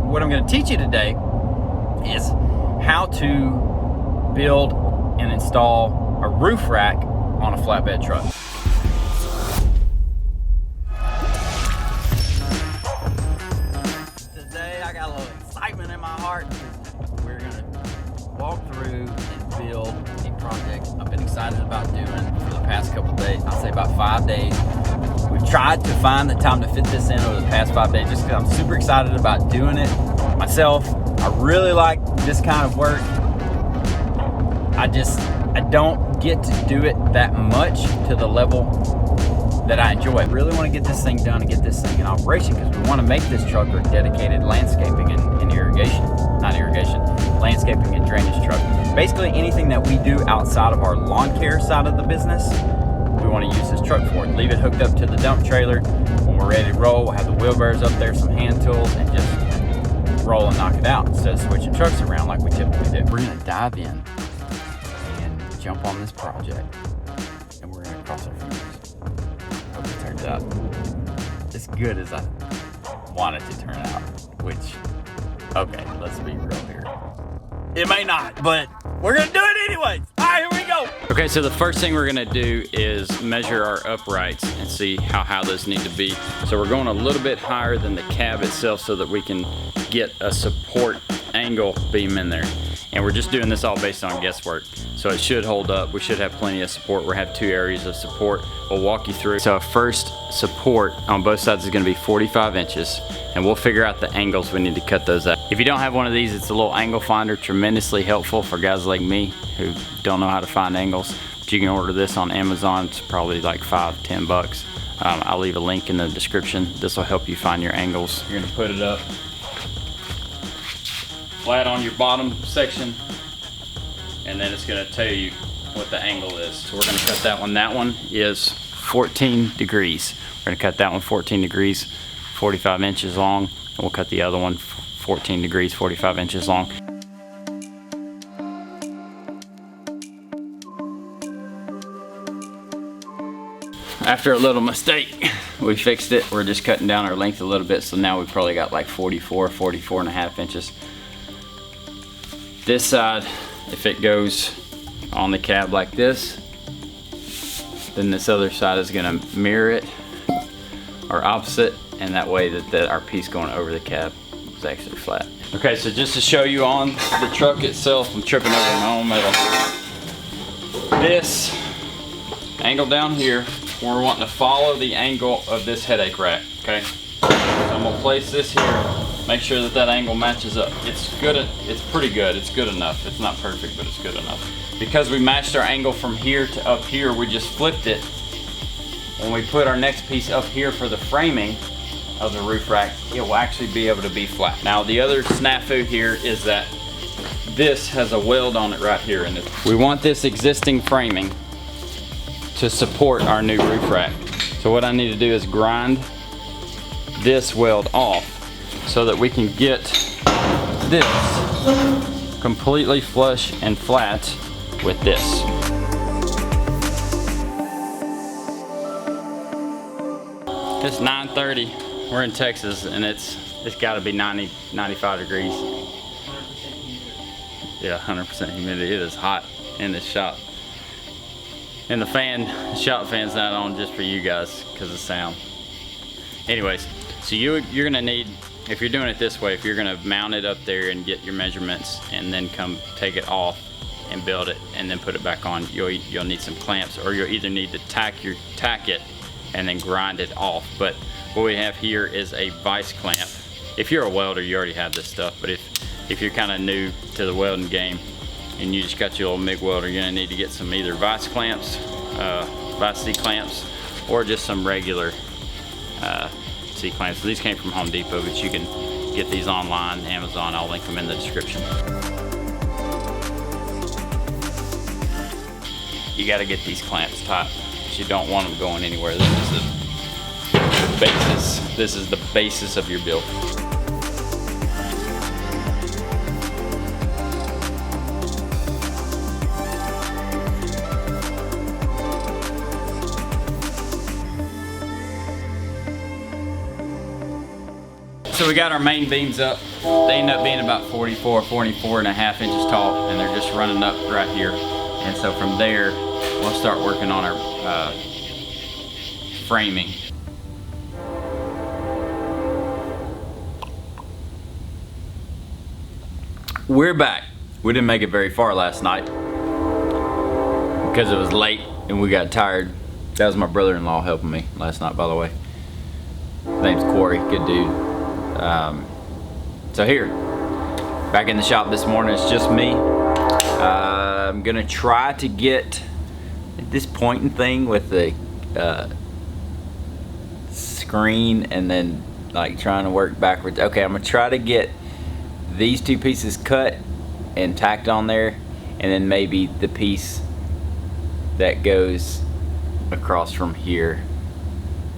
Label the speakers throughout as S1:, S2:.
S1: what I'm going to teach you today is how to build and install a roof rack on a flatbed truck. Today I got a little excitement in my heart. We're going to walk through and build a project I've been excited about doing for the past couple days. I'll say about 5 days. We've tried to find the time to fit this in over the past 5 days just because I'm super excited about doing it myself. I really like this kind of work. I don't get to do it that much to the level that I enjoy. I really want to get this thing done and get this thing in operation because we want to make this truck a dedicated landscaping and irrigation, not irrigation, landscaping and drainage truck. Basically anything that we do outside of our lawn care side of the business, we want to use this truck for it. Leave it hooked up to the dump trailer. When we're ready to roll, we'll have the wheelbarrows up there, some hand tools, and just roll and knock it out instead of switching trucks around like we typically do. We're going to dive in and jump on this project, and we're going to cross our fingers. Hope it turns out as good as I want it to turn out, which, okay, let's be real here. It may not, but we're going to do it anyways. All right, here we go. Okay, so the first thing we're gonna do is measure our uprights and see how high those need to be. So we're going a little bit higher than the cab itself so that we can get a support angle beam in there. And we're just doing this all based on guesswork. So it should hold up. We should have plenty of support. We have 2 areas of support. We'll walk you through. So our first support on both sides is gonna be 45 inches. And we'll figure out the angles we need to cut those out. If you don't have one of these, it's a little angle finder, tremendously helpful for guys like me who don't know how to find angles. But you can order this on Amazon. It's probably like $5–10 bucks. I'll leave a link in the description. This will help you find your angles. You're gonna put it up flat on your bottom section, and then it's gonna tell you what the angle is. So we're gonna cut that one. That one is 14 degrees. We're gonna cut that one 14 degrees, 45 inches long, and we'll cut the other one 14 degrees, 45 inches long. After a little mistake, we fixed it. We're just cutting down our length a little bit, so now we've probably got like 44.5 inches. This side, if it goes on the cab like this, then this other side is gonna mirror it or opposite, and that way that our piece going over the cab is actually flat. Okay, so just to show you on the truck itself, I'm tripping over my own metal. This angle down here, we're wanting to follow the angle of this headache rack, okay? So I'm gonna place this here, make sure that that angle matches up. It's good, it's pretty good, it's good enough. It's not perfect, but it's good enough. Because we matched our angle from here to up here, we just flipped it. When we put our next piece up here for the framing of the roof rack, it will actually be able to be flat. Now the other snafu here is that this has a weld on it right here. And we want this existing framing to support our new roof rack. So what I need to do is grind this weld off so that we can get this completely flush and flat with this. It's 9:30. We're in Texas, and it's got to be 95 degrees. Yeah, 100% humidity. It is hot in this shop. And the shop fan's not on just for you guys because of sound. Anyways, so you're gonna need, if you're doing it this way, if you're gonna mount it up there and get your measurements and then come take it off and build it and then put it back on, you'll need some clamps, or you'll either need to tack it and then grind it off. But what we have here is a vice clamp. If you're a welder, you already have this stuff, but if you're kind of new to the welding game and you just got your little MIG welder, you're gonna need to get some either vice clamps, vice C-clamps, or just some regular C-clamps. These came from Home Depot, but you can get these online, Amazon. I'll link them in the description. You gotta get these clamps tight, because you don't want them going anywhere. This is the basis. This is the basis of your build. So we got our main beams up. They end up being about 44 and a half inches tall, and they're just running up right here. And so from there, we'll start working on our framing. We're back. We didn't make it very far last night because it was late and we got tired. That was my brother-in-law helping me last night, by the way. His name's Corey, good dude. So here, back in the shop this morning, it's just me. I'm gonna try to get this pointing thing with the screen and then like trying to work backwards. Okay, I'm gonna try to get these two pieces cut and tacked on there, and then maybe the piece that goes across from here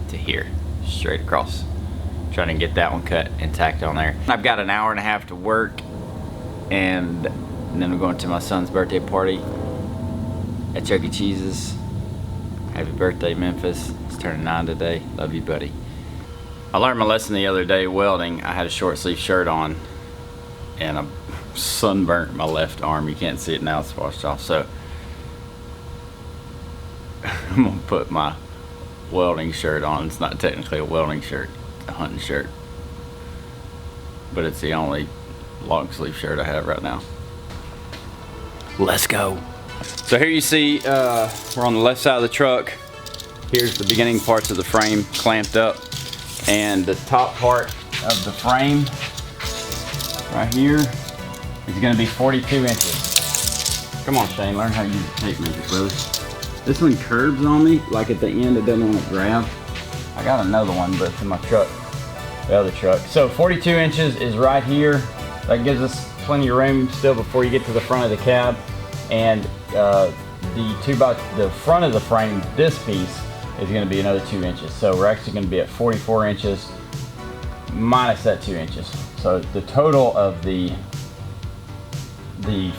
S1: to here, straight across. Trying to get that one cut and tacked on there. I've got an hour and a half to work, and then we're going to my son's birthday party at Chuck E. Cheese's. Happy birthday, Memphis. He's turning 9 today. Love you, buddy. I learned my lesson the other day welding. I had a short sleeve shirt on and I sunburnt my left arm. You can't see it now, it's washed off. So I'm gonna put my welding shirt on. It's not technically a welding shirt, it's a hunting shirt, but it's the only long sleeve shirt I have right now. Let's go. So here you see we're on the left side of the truck. Here's the beginning parts of the frame clamped up, and the top part of the frame right here is going to be 42 inches. Come on, Shane, learn how to use a tape measure, brother. This one curves on me, like at the end it doesn't want to grab. I got another one, but it's in my truck, the other truck. So 42 inches is right here. That gives us plenty of room still before you get to the front of the cab. And the front of the frame, this piece, is going to be another 2 inches. So we're actually going to be at 44 inches minus that 2 inches. So the total of the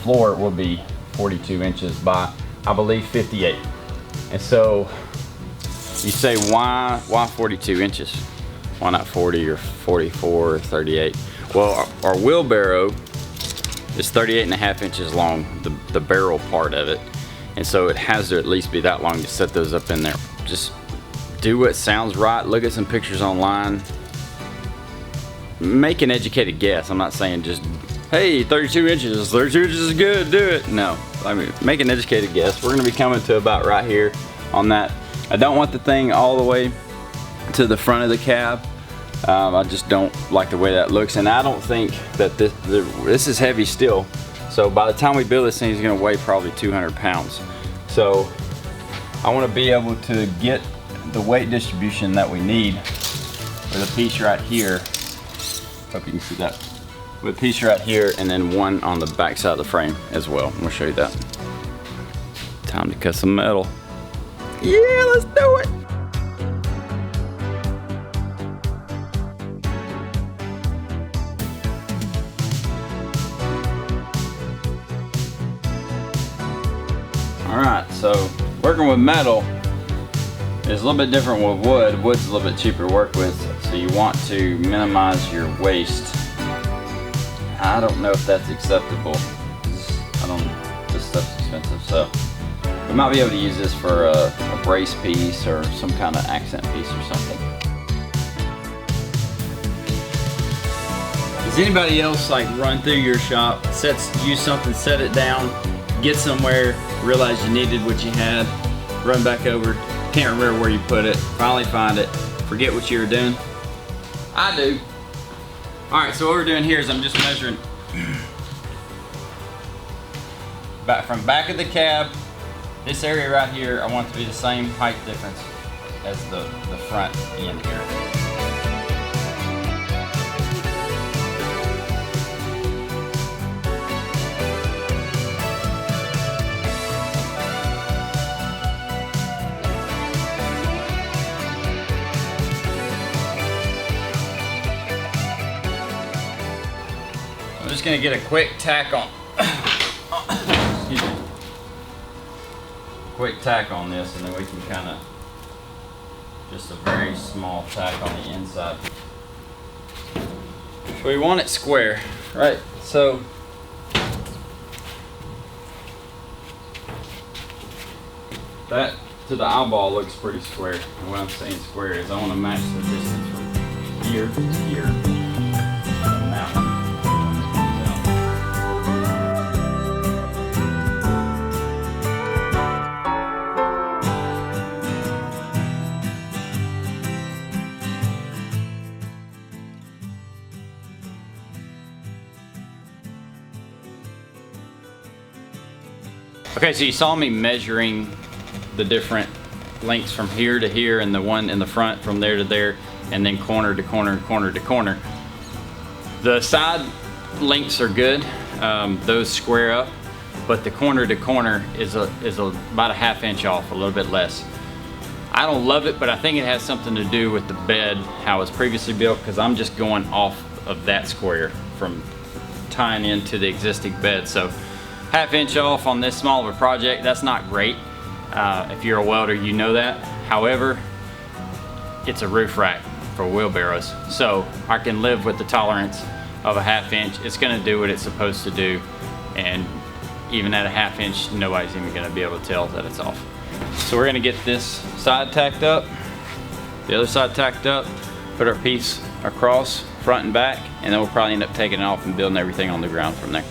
S1: floor will be 42 inches by, I believe, 58. And so you say, why 42 inches? Why not 40 or 44 or 38? Well, our wheelbarrow is 38 and a half inches long, the barrel part of it. And so it has to at least be that long to set those up in there. Just do what sounds right. Look at some pictures online. Make an educated guess. I'm not saying just, hey, 32 inches is good, do it. No, I mean, make an educated guess. We're gonna be coming to about right here on that. I don't want the thing all the way to the front of the cab. I just don't like the way that looks, and I don't think that this is heavy steel. So by the time we build this thing, it's gonna weigh probably 200 pounds. So I wanna be able to get the weight distribution that we need with a piece right here. Hope you can see that. With a piece right here, and then one on the back side of the frame as well. I'm gonna show you that. Time to cut some metal. Yeah, let's do it. All right, so working with metal is a little bit different with wood. Wood's a little bit cheaper to work with, so you want to minimize your waste. I don't know if that's acceptable. This stuff's expensive, so we might be able to use this for a brace piece or some kind of accent piece or something. Does anybody else like run through your shop, use something, set it down, get somewhere, realize you needed what you had, run back over, can't remember where you put it, finally find it, forget what you were doing? I do. Alright, so what we're doing here is I'm just measuring from back of the cab, this area right here, I want it to be the same height difference as the front end here. I'm just gonna get a quick tack on. Excuse me. Quick tack on this, and then we can kind of just a very small tack on the inside. We want it square, right? So that to the eyeball looks pretty square. And what I'm saying square is I want to match the distance from here to here. Okay, so you saw me measuring the different lengths from here to here, and the one in the front from there to there, and then corner to corner and corner to corner. The side lengths are good, those square up, but the corner to corner is about a ½ inch off, a little bit less. I don't love it, but I think it has something to do with the bed, how it was previously built, because I'm just going off of that square from tying into the existing bed. So ½ inch off on this small of a project, that's not great. If you're a welder, you know that. However, it's a roof rack for wheelbarrows, so I can live with the tolerance of a ½ inch. It's gonna do what it's supposed to do, and even at a ½ inch, nobody's even gonna be able to tell that it's off. So we're gonna get this side tacked up, the other side tacked up, put our piece across, front and back, and then we'll probably end up taking it off and building everything on the ground from there.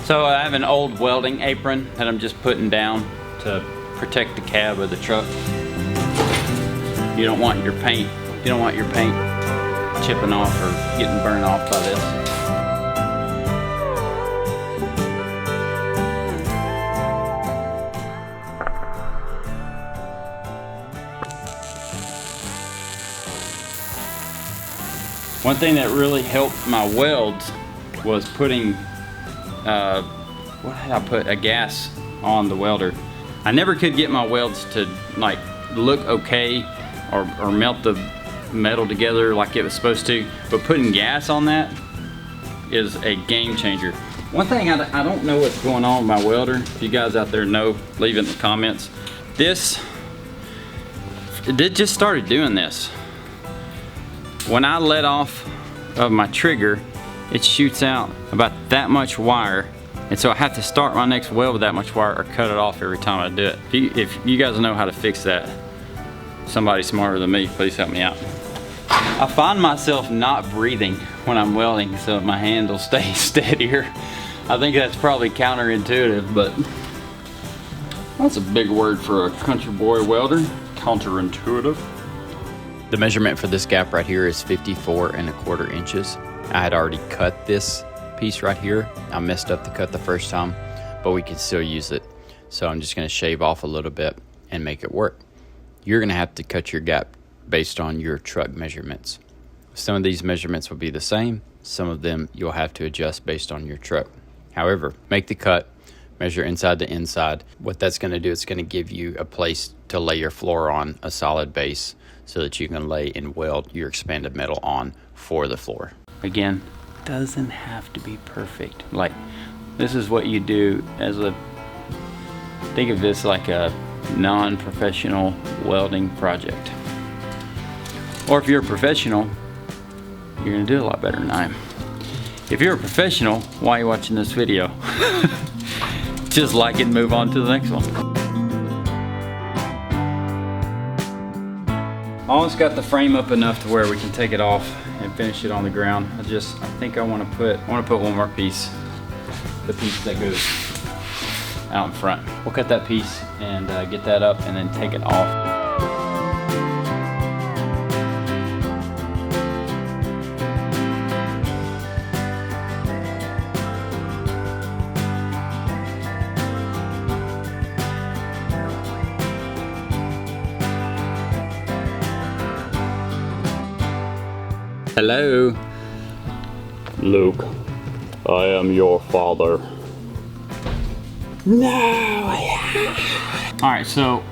S1: So I have an old welding apron that I'm just putting down to protect the cab of the truck. You don't want your paint chipping off or getting burned off by this. One thing that really helped my welds was putting what did I put? A gas on the welder. I never could get my welds to like look okay or melt the metal together like it was supposed to, but putting gas on that is a game changer. One thing I don't know what's going on with my welder. If you guys out there know, leave it in the comments. It just started doing this. When I let off of my trigger, it shoots out about that much wire, and so I have to start my next weld with that much wire or cut it off every time I do it. If you guys know how to fix that, somebody smarter than me, please help me out. I find myself not breathing when I'm welding so my hand will stay steadier. I think that's probably counterintuitive, but that's a big word for a country boy welder. Counterintuitive. The measurement for this gap right here is 54¼ inches. I had already cut this piece right here. I messed up the cut the first time, but we can still use it. So I'm just gonna shave off a little bit and make it work. You're gonna have to cut your gap based on your truck measurements. Some of these measurements will be the same. Some of them you'll have to adjust based on your truck. However, make the cut, measure inside to inside. What that's gonna do, it's gonna give you a place to lay your floor on, a solid base, so that you can lay and weld your expanded metal on for the floor. Again, doesn't have to be perfect. Like, this is what you do as think of this like a non-professional welding project. Or if you're a professional, you're gonna do a lot better than I am. If you're a professional, why are you watching this video? Just like it and move on to the next one. Almost got the frame up enough to where we can take it off and finish it on the ground. I think I want to put one more piece, the piece that goes out in front. We'll cut that piece and get that up and then take it off. Hello.
S2: Luke, I am your father.
S1: No. Alright, so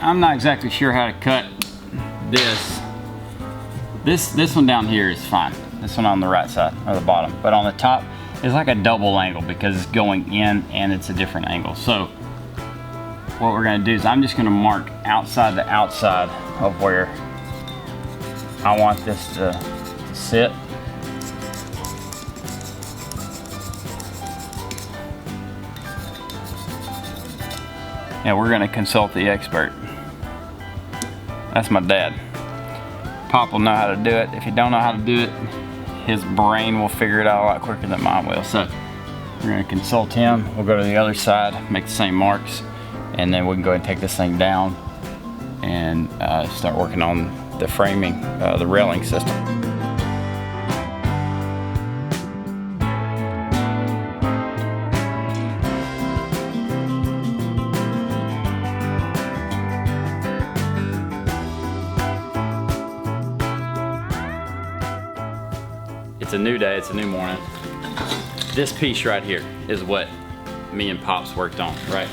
S1: I'm not exactly sure how to cut this. This one down here is fine. This one on the right side or the bottom. But on the top, it's like a double angle because it's going in and it's a different angle. So what we're gonna do is I'm just gonna mark outside to outside of where I want this to sit, Yeah, we're gonna consult the expert. That's my dad. Pop will know how to do it. If he don't know how to do it, his brain will figure it out a lot quicker than mine will. So we're gonna consult him. We'll go to the other side, make the same marks, and then we can go ahead and take this thing down and start working on the framing, the railing system. It's a new day, it's a new morning. This piece right here is what me and Pops worked on, right?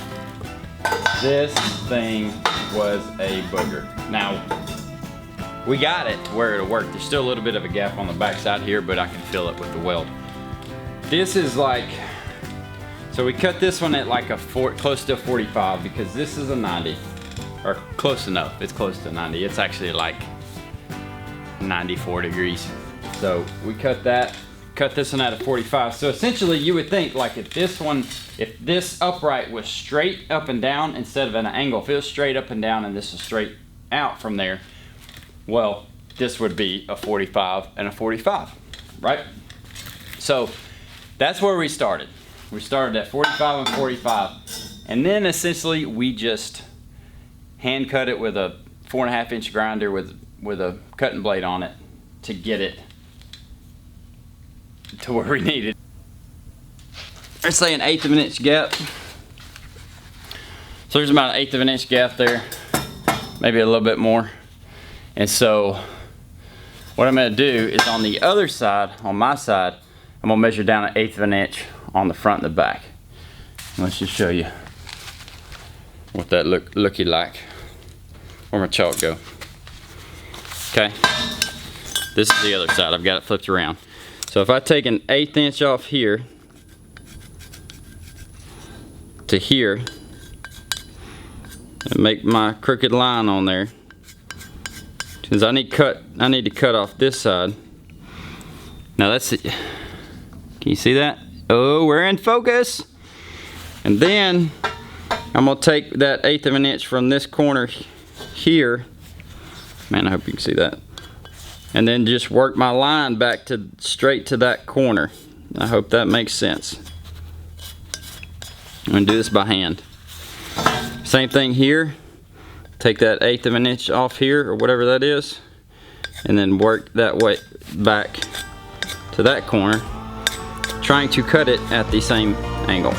S1: This thing was a booger. Now, we got it to where it'll work. There's still a little bit of a gap on the back side here, but I can fill it with the weld. This is like, so we cut this one at like a close to a 45 because this is a 90, or close enough. It's close to 90. It's actually like 94 degrees. So we cut this one at a 45. So essentially you would think like if this upright was straight up and down instead of an angle, if it was straight up and down and this is straight out from there, well, this would be a 45 and a 45, right? So that's where we started. We started at 45 and 45. And then essentially we just hand cut it with a 4.5 inch grinder with a cutting blade on it to get it to where we need it. Let's say an 1/8 of an inch gap. So there's about an 1/8 of an inch gap there, maybe a little bit more. And so what I'm gonna do is on the other side, on my side, I'm gonna measure down an 1/8 of an inch on the front and the back. Let's just show you what that looky like. Where'd my chalk go? Okay, this is the other side. I've got it flipped around. So if I take an 1/8 inch off here to here and make my crooked line on there, because I need to cut off this side. Now that's it. Can you see that? Oh, we're in focus. And then I'm gonna take that 1/8 of an inch from this corner here. Man, I hope you can see that. And then just work my line back to straight to that corner. I hope that makes sense. I'm gonna do this by hand. Same thing here. Take that 1/8 of an inch off here, or whatever that is, and then work that way back to that corner, trying to cut it at the same angle.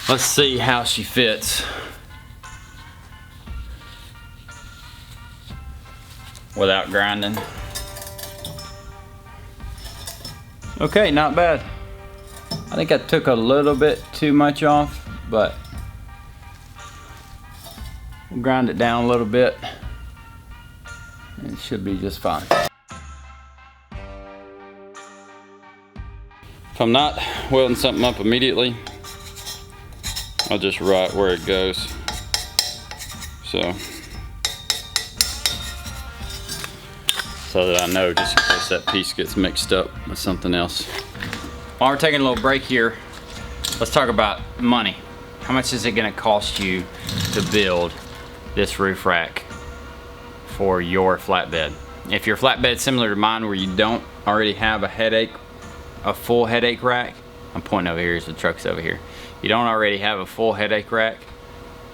S1: Let's see how she fits without grinding. Okay, not bad. I think I took a little bit too much off, but we'll grind it down a little bit. It should be just fine. If I'm not welding something up immediately, I'll just write where it goes. So that I know, just in case that piece gets mixed up with something else. While we're taking a little break here, let's talk about money. How much is it gonna cost you to build this roof rack for your flatbed? If your flatbed's similar to mine where you don't already have a full headache rack, I'm pointing over here as the truck's over here. You don't already have a full headache rack,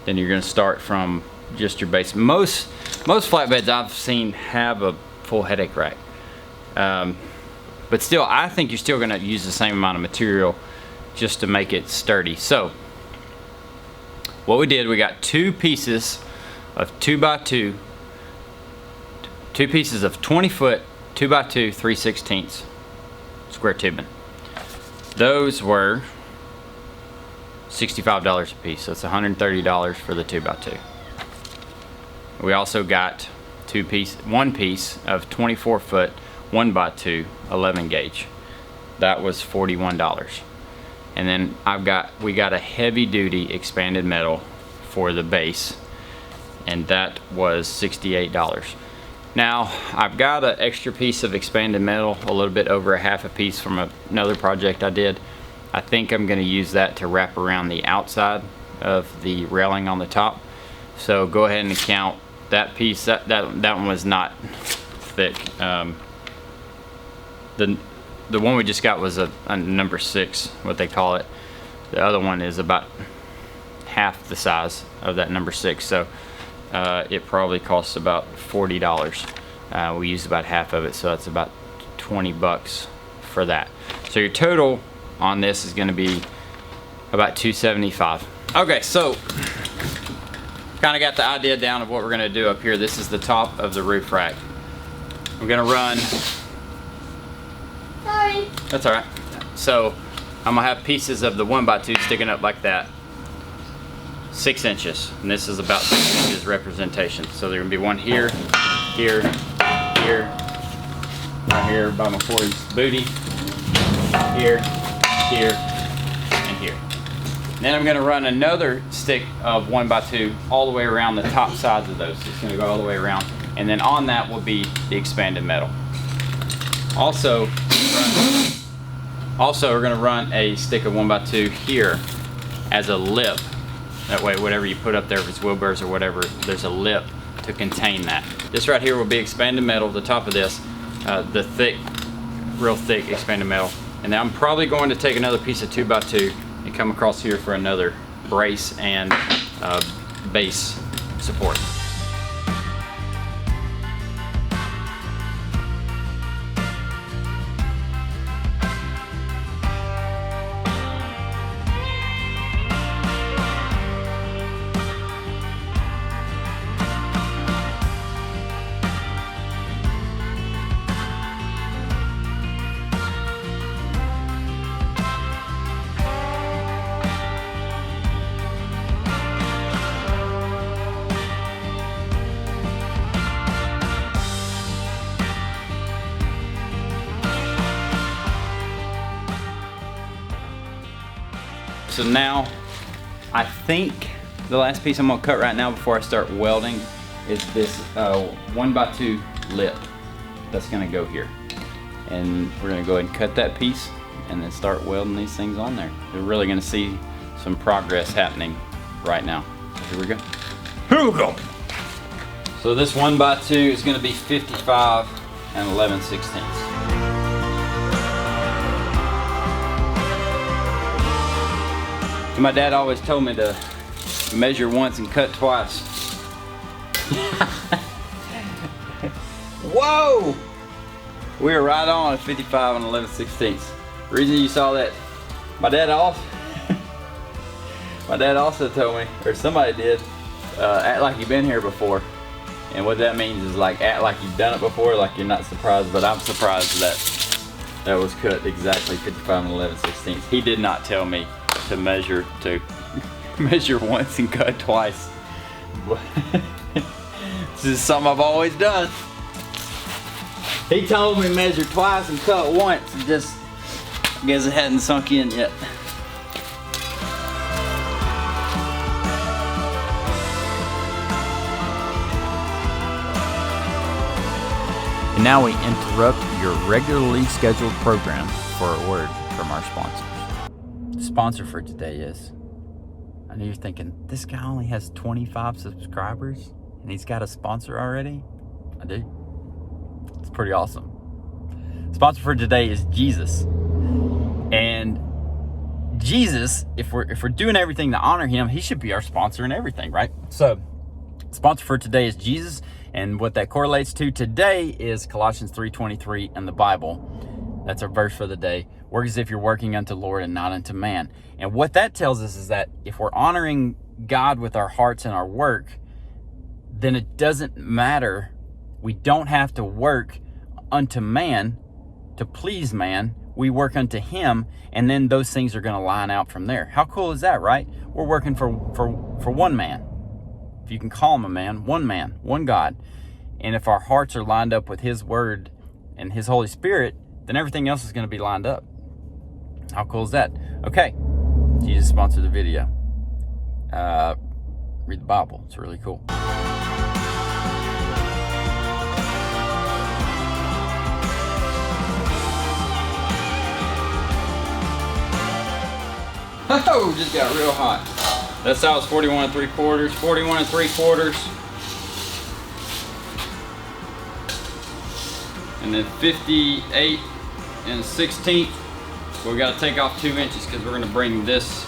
S1: then you're gonna start from just your base. Most flatbeds I've seen have a full headache rack. But still, I think you're still gonna use the same amount of material just to make it sturdy. So, what we did, we got 2 pieces of 2x2, 2 pieces of 20 foot, 2x2, 3/16 square tubing. Those were $65 a piece, so it's $130 for the 2x2. We also got one piece of 24 foot 1x2 11 gauge. That was $41. And then we got a heavy duty expanded metal for the base, and that was $68. Now, I've got an extra piece of expanded metal, a little bit over a half a piece from another project I did. I think I'm going to use that to wrap around the outside of the railing on the top. So go ahead and count that piece. That one was not thick. The one we just got was a number 6, what they call it. The other one is about half the size of that number 6. So it probably costs about $40. We used about half of it, so that's about 20 bucks for that. So your total on this is going to be about $275. Okay, so kind of got the idea down of what we're going to do up here. This is the top of the roof rack. We're going to run.
S3: Sorry.
S1: That's all right. So I'm going to have pieces of the 1x2 sticking up like that. 6 inches, and this is about 6 inches representation. So there's going to be one here, here, here, right here by McCoy's booty, here, here, and here. Then I'm going to run another stick of 1x2 all the way around the top sides of those. It's going to go all the way around, and then on that will be the expanded metal. Also, we're going to run a stick of 1x2 here as a lip. That way, whatever you put up there, if it's wheelbarrows or whatever, there's a lip to contain that. This right here will be expanded metal, the top of this, the thick, real thick expanded metal. And then I'm probably going to take another piece of 2x2 and come across here for another brace and base support. So now, I think the last piece I'm gonna cut right now before I start welding is this 1x2 lip that's gonna go here. And we're gonna go ahead and cut that piece and then start welding these things on there. We're really gonna see some progress happening right now. Here we go. Here we go. So this 1x2 is gonna be 55 and 11/16. My dad always told me to measure once and cut twice. Whoa! We are right on at 55 and 11/16. The reason you saw that, my dad also told me, or somebody did, act like you've been here before. And what that means is like act like you've done it before, like you're not surprised, but I'm surprised that was cut exactly 55 and 11/16. He did not tell me to measure once and cut twice. This is something I've always done. He told me measure twice and cut once, and just, I guess it hadn't sunk in yet. And now we interrupt your regularly scheduled program for a word from our sponsors. The sponsor for today is, I know you're thinking, this guy only has 25 subscribers and he's got a sponsor already? I do. It's pretty awesome. Sponsor for today is Jesus. And Jesus, if we're doing everything to honor him, he should be our sponsor and everything, right? So, sponsor for today is Jesus, and what that correlates to today is Colossians 3:23 in the Bible. That's our verse for the day. Work as if you're working unto the Lord and not unto man. And what that tells us is that if we're honoring God with our hearts and our work, then it doesn't matter. We don't have to work unto man to please man. We work unto him, and then those things are going to line out from there. How cool is that, right? We're working for one man. If you can call him a man, one God. And if our hearts are lined up with his word and his Holy Spirit, then everything else is going to be lined up. How cool is that? Okay, Jesus sponsored the video. Read the Bible. It's really cool. Oh, just got real hot. That side was 41 3/4, 41 3/4. And then 58 1/16. But we gotta take off 2 inches because we're gonna bring this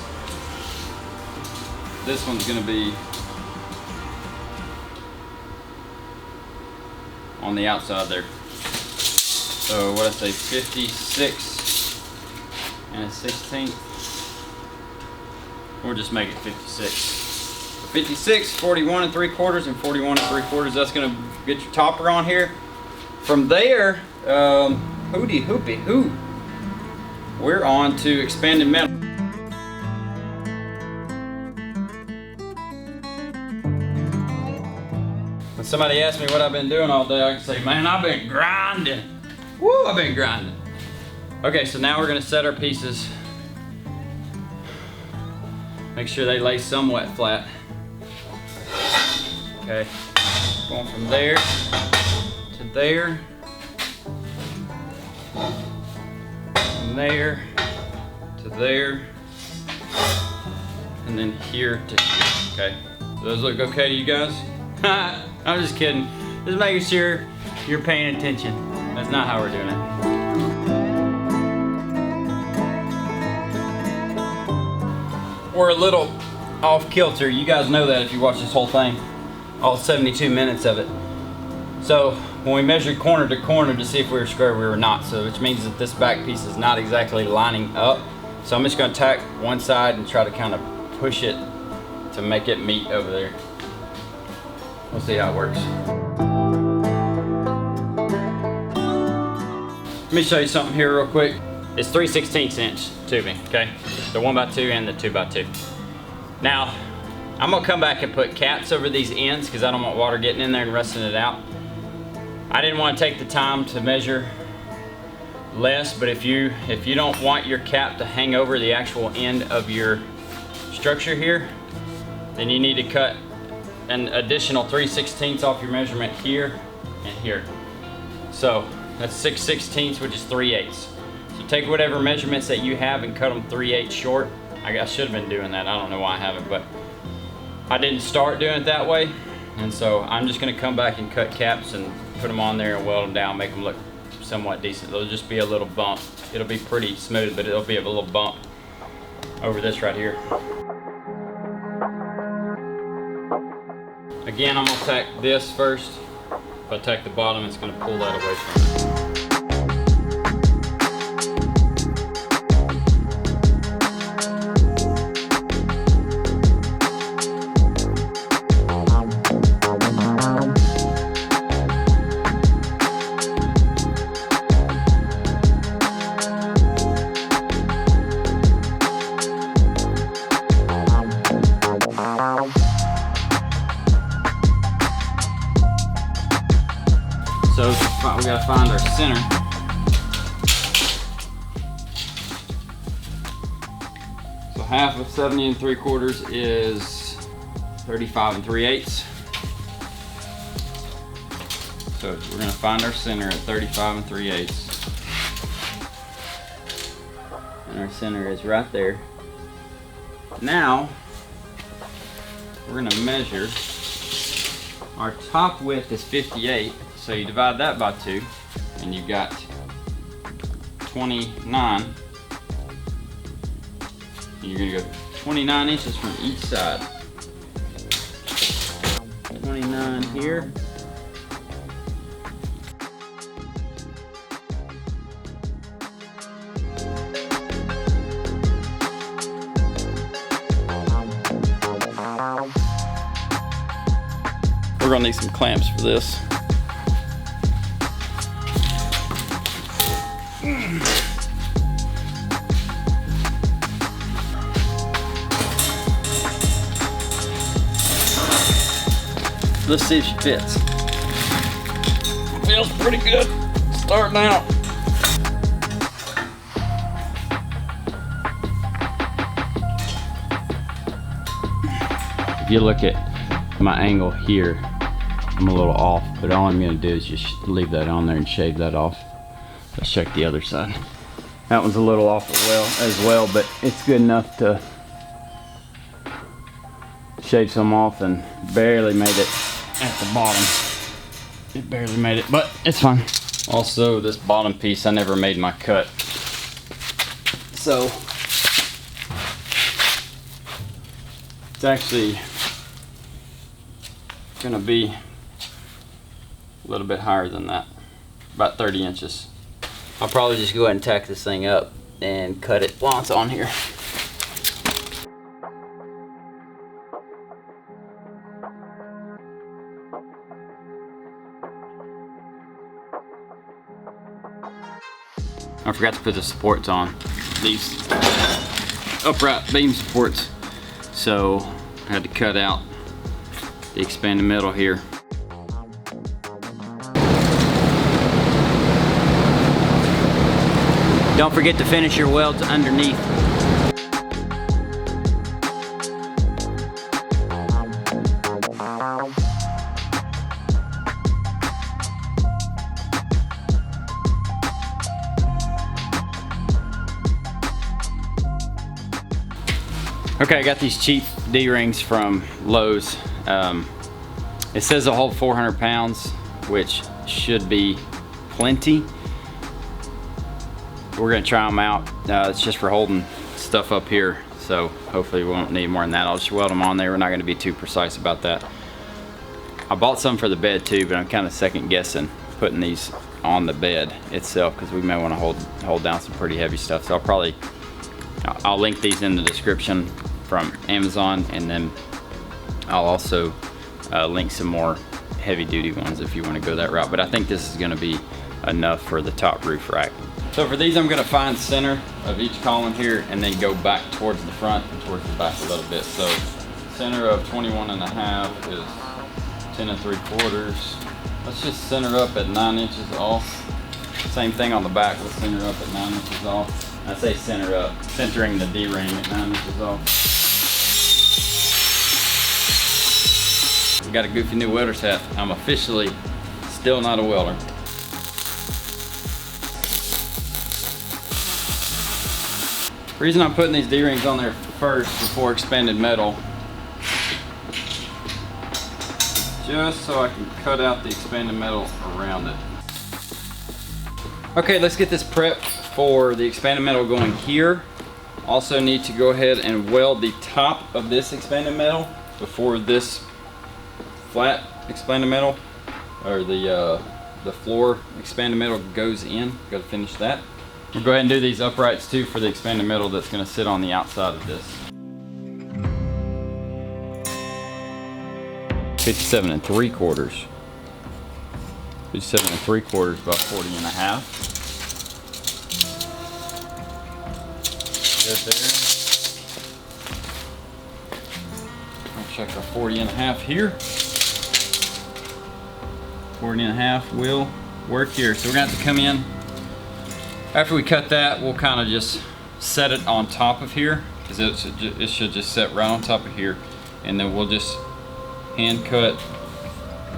S1: one's gonna be on the outside there. So what I say, 56 1/16. We'll just make it 56. 56, 41 3/4, and 41 3/4. That's gonna get your topper on here. From there, hooty hoopy hoo. We're on to expanded metal. When somebody asks me what I've been doing all day, I can say, man, I've been grinding. Woo, I've been grinding. Okay, so now we're gonna set our pieces. Make sure they lay somewhat flat. Okay, going from there to there. From there to there. And then here to here, okay? Do those look okay to you guys? I'm just kidding. Just making sure you're paying attention. That's not how we're doing it. We're a little off kilter. You guys know that if you watch this whole thing, all 72 minutes of it. So when we measured corner to corner to see if we were square, we were not. So which means that this back piece is not exactly lining up. So I'm just gonna tack one side and try to kind of push it to make it meet over there. We'll see how it works. Let me show you something here real quick. It's 3/16 inch tubing, okay? The 1x2 and the 2x2. Now, I'm gonna come back and put caps over these ends because I don't want water getting in there and rusting it out. I didn't want to take the time to measure less, but if you don't want your cap to hang over the actual end of your structure here, then you need to cut an additional 3/16 off your measurement here and here. So that's 6/16, which is 3/8. So take whatever measurements that you have and cut them 3/8 short. I should have been doing that. I don't know why I haven't, but I didn't start doing it that way. And so I'm just gonna come back and cut caps and put them on there and weld them down, make them look somewhat decent. There'll just be a little bump. It'll be pretty smooth, but it'll be a little bump over this right here. Again, I'm gonna tack this first. If I tack the bottom, it's gonna pull that away from me. So we gotta find our center. So half of 70 3/4 is 35 3/8. So we're gonna find our center at 35 3/8. And our center is right there. Now, we're gonna measure. Our top width is 58. So you divide that by 2, and you've got 29. And you're gonna go 29 inches from each side. 29 here. We're gonna need some clamps for this. Let's see if she fits. Feels pretty good. Starting out. If you look at my angle here, I'm a little off, but all I'm gonna do is just leave that on there and shave that off. Let's check the other side. That one's a little off as well, but it's good enough to shave some off, and barely made it at the bottom. It barely made it, but it's fine. Also, this bottom piece, I never made my cut. So, it's actually gonna be a little bit higher than that, about 30 inches. I'll probably just go ahead and tack this thing up and cut it while it's on here. I forgot to put the supports on, these upright beam supports, so I had to cut out the expanded metal here. Don't forget to finish your welds underneath. Okay, I got these cheap D-rings from Lowe's. It says they'll hold 400 pounds, which should be plenty. We're gonna try them out. It's just for holding stuff up here, so hopefully we won't need more than that. I'll just weld them on there. We're not gonna be too precise about that. I bought some for the bed too, but I'm kind of second guessing putting these on the bed itself because we may want to hold down some pretty heavy stuff. So I'll link these in the description from Amazon, and then I'll also link some more heavy duty ones if you want to go that route. But I think this is gonna be enough for the top roof rack. So for these, I'm gonna find center of each column here and then go back towards the front and towards the back a little bit. So center of 21.5 is 10 3/4. Let's just center up at 9 inches off. Same thing on the back, let's center up at 9 inches off. I say center up, centering the D-ring at 9 inches off. We got a goofy new welder's hat. I'm officially still not a welder. The reason I'm putting these D-rings on there first before expanded metal, just so I can cut out the expanded metal around it. Okay, let's get this prepped for the expanded metal going here. Also need to go ahead and weld the top of this expanded metal before this flat expanded metal, or the floor expanded metal goes in. Got to finish that. We'll go ahead and do these uprights too for the expanded metal that's going to sit on the outside of this. 57 3/4. 57 3/4 by 40.5. Good there. I'll check our 40.5 here. 40.5 will work here. So we're going to have to come in. After we cut that, we'll kind of just set it on top of here, because it should just set right on top of here, and then we'll just hand cut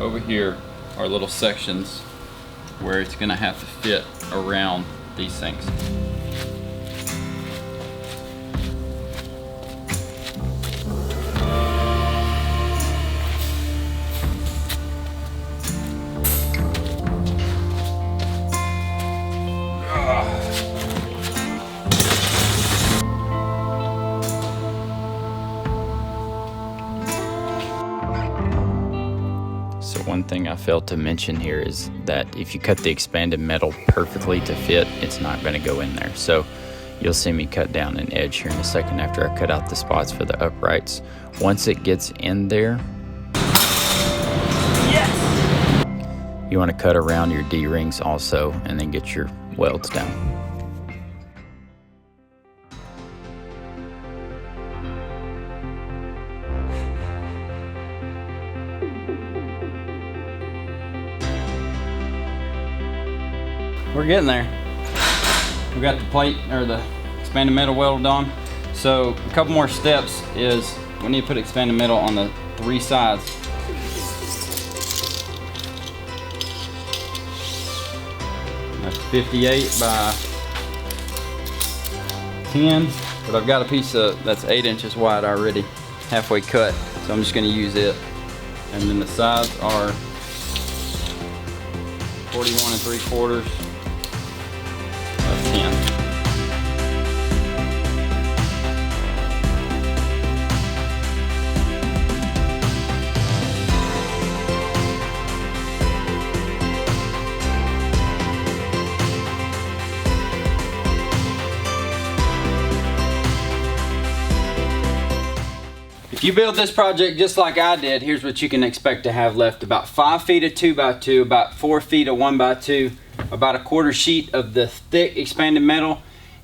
S1: over here our little sections where it's going to have to fit around these things. One thing I failed to mention here is that if you cut the expanded metal perfectly to fit, it's not going to go in there. So you'll see me cut down an edge here in a second after I cut out the spots for the uprights. Once it gets in there, yes! You want to cut around your D-rings also, and then get your welds down. We're getting there. We got the plate, or the expanded metal welded on. So a couple more steps is we need to put expanded metal on the 3 sides. That's 58 by 10, but I've got a piece that's 8 inches wide already, halfway cut, so I'm just going to use it. And then the sides are 41 3/4 of 10. If you build this project just like I did, here's what you can expect to have left. About 5 feet of 2x2, about 4 feet of 1x2, about a 1/4 sheet of the thick expanded metal,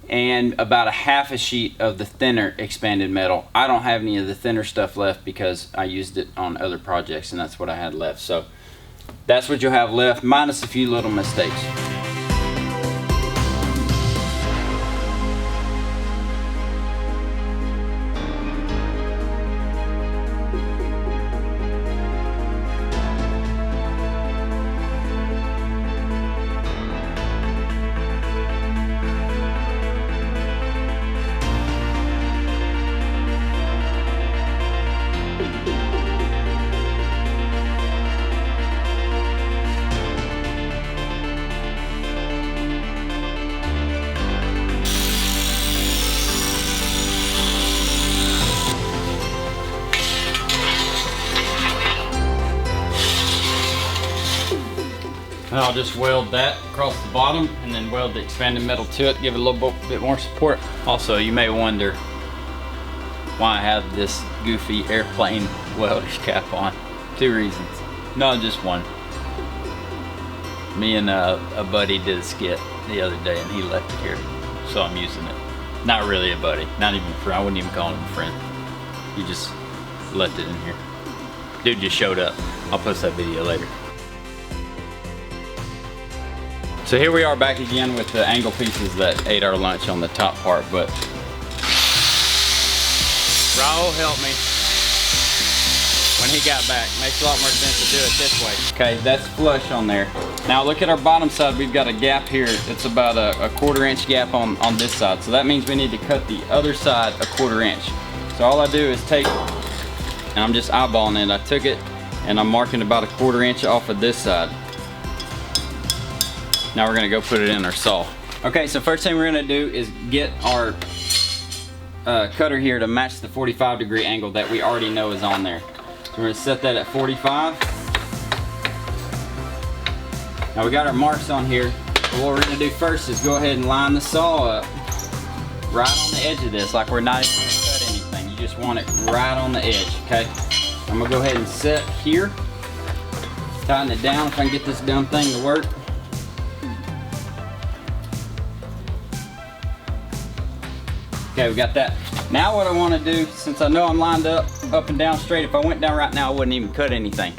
S1: and about a 1/2 a sheet of the thinner expanded metal. I don't have any of the thinner stuff left because I used it on other projects and that's what I had left. So that's what you'll have left, minus a few little mistakes. And I'll just weld that across the bottom and then weld the expanded metal to it, give it a little bit more support. Also, you may wonder why I have this goofy airplane welder's cap on. 2 reasons. No, just one. Me and a buddy did a skit the other day and he left it here, so I'm using it. Not really a buddy, not even a friend. I wouldn't even call him a friend. He just left it in here. Dude just showed up. I'll post that video later. So here we are back again with the angle pieces that ate our lunch on the top part, but Raul helped me when he got back. Makes a lot more sense to do it this way. Okay, that's flush on there. Now look at our bottom side, we've got a gap here. It's about a 1/4 inch gap on this side. So that means we need to cut the other side a 1/4 inch. So all I do is take, and I'm just eyeballing it. I took it and I'm marking about a 1/4 inch off of this side. Now we're gonna go put it in our saw. Okay, so first thing we're gonna do is get our cutter here to match the 45-degree angle that we already know is on there. So we're gonna set that at 45. Now we got our marks on here. But what we're gonna do first is go ahead and line the saw up right on the edge of this, like we're not even gonna cut anything. You just want it right on the edge, okay? I'm gonna go ahead and set here. Tighten it down if I can get this dumb thing to work. Okay, we got that. Now what I want to do, since I know I'm lined up and down straight, if I went down right now I wouldn't even cut anything.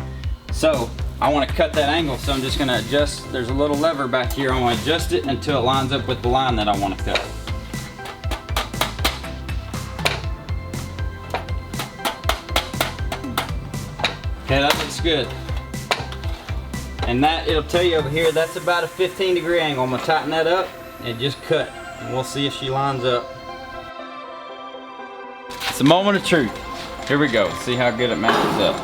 S1: So I want to cut that angle, so I'm just going to adjust. There's a little lever back here. I want to adjust it until it lines up with the line that I want to cut. Okay, that looks good. And that, it'll tell you over here, that's about a 15-degree angle. I'm going to tighten that up and just cut. And we'll see if she lines up. It's a moment of truth. Here we go. See how good it matches up.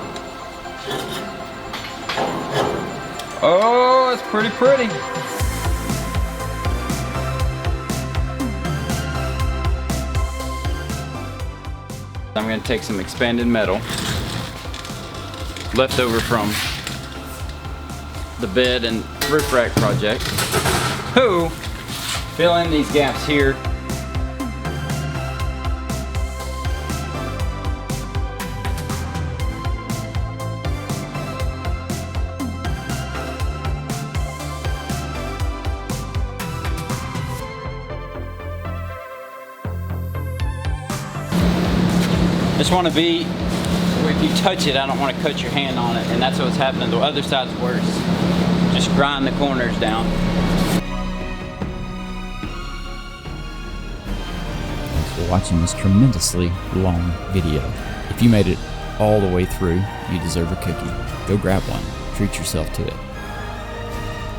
S1: Oh, it's pretty. I'm going to take some expanded metal left over from the bed and roof rack project. Fill in these gaps here. Just want to be where if you touch it, I don't want to cut your hand on it, and that's what's happening. The other side's worse. Just grind the corners down.
S3: Thanks for watching this tremendously long video. If you made it all the way through, you deserve a cookie. Go grab one. Treat yourself to it.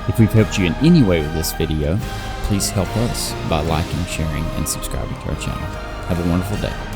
S3: If we've helped you in any way with this video, please help us by liking, sharing, and subscribing to our channel. Have a wonderful day.